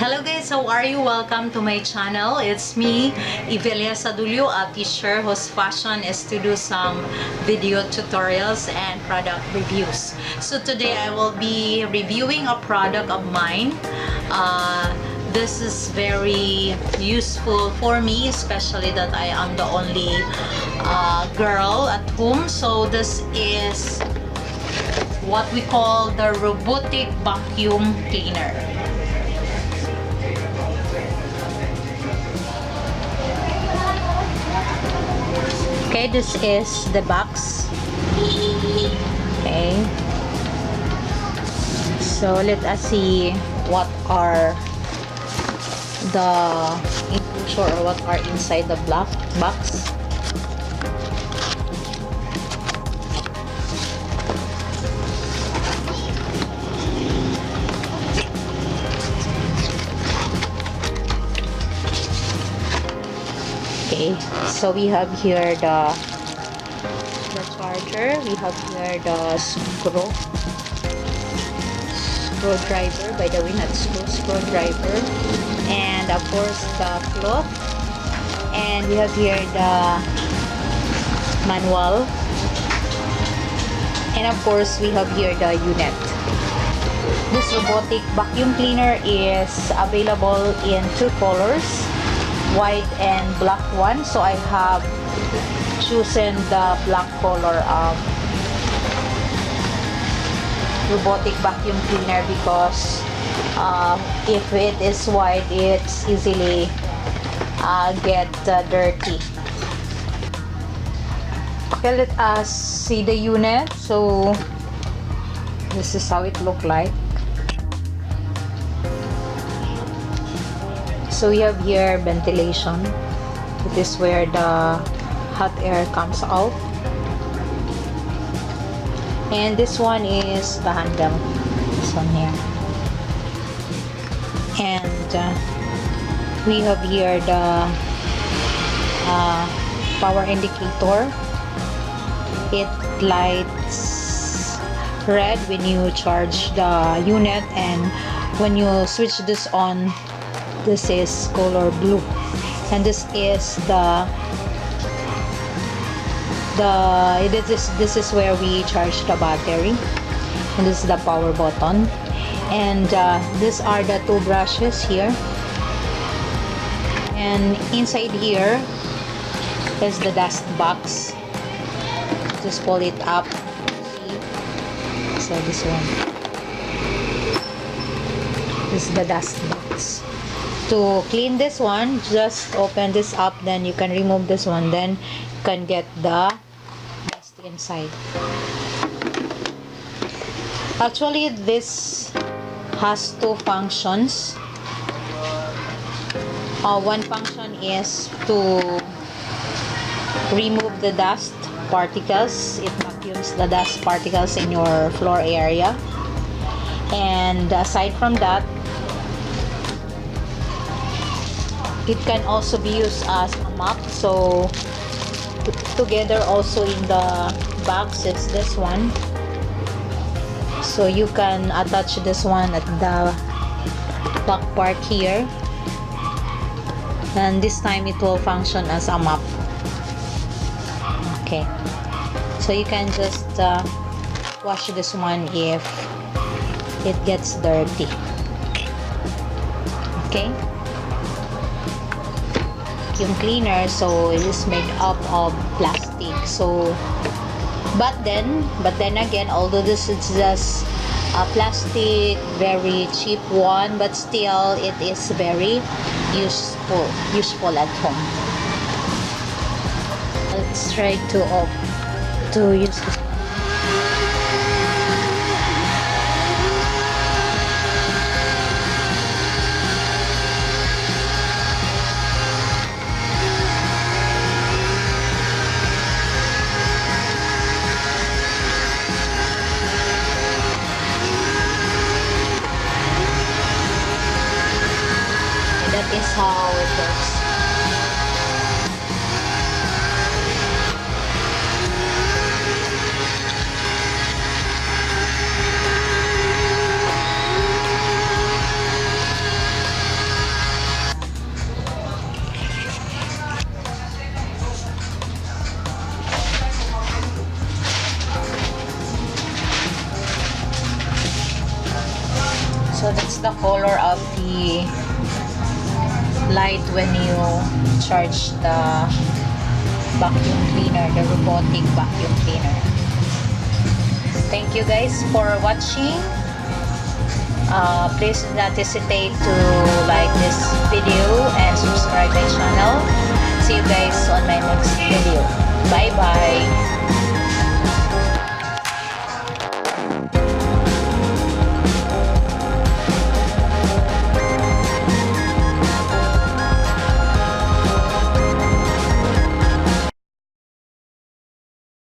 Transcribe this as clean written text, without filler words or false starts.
Hello guys, how are you? Welcome to my channel. It's me, Evelia Sadullo, a teacher whose passion is to do some video tutorials and product reviews. So today I will be reviewing a product of mine. This is very useful for me, especially that I am the only girl at home. So this is what we call the Robotic Vacuum Cleaner. Okay, this is the box. Okay. So let us see what are the inclusion or what are inside the black box. Okay, so we have here the charger, we have here the screwdriver, by the way, not screwdriver, and of course the cloth, and we have here the manual, and of course we have here the unit. This robotic vacuum cleaner is available in two colors, white and black one. So I have chosen the black color of robotic vacuum cleaner because if it is white, it's easily get dirty. Okay, let us see the unit. So this is how it look like. So we have here ventilation. It is where the hot air comes out. And this one is the handle. This one here. And we have here the power indicator. It lights red when you charge the unit, and when you switch this on, this is color blue. And this is this is where we charge the battery, and this is the power button. And these are the two brushes here, and inside here is the dust box. Just pull it up. So this one, this is the dust box. To clean this one, just open this up, then you can remove this one, then you can get the dust inside. Actually, this has two functions. One function is to remove the dust particles. It vacuums the dust particles in your floor area. And aside from that, it can also be used as a mop. So together also in the box is this one. So you can attach this one at the back part here, and this time it will function as a mop. Okay, so you can just wash this one if it gets dirty. Okay, vacuum cleaner, so it is made up of plastic. So but then again, although this is just a plastic, very cheap one, but still it is very useful at home. Let's try to use this. That is how it works. So that's the color of the light when you charge the vacuum cleaner, the robotic vacuum cleaner. Thank you guys for watching. Please do not hesitate to like this video and subscribe my channel. See you guys on my next video. Bye bye.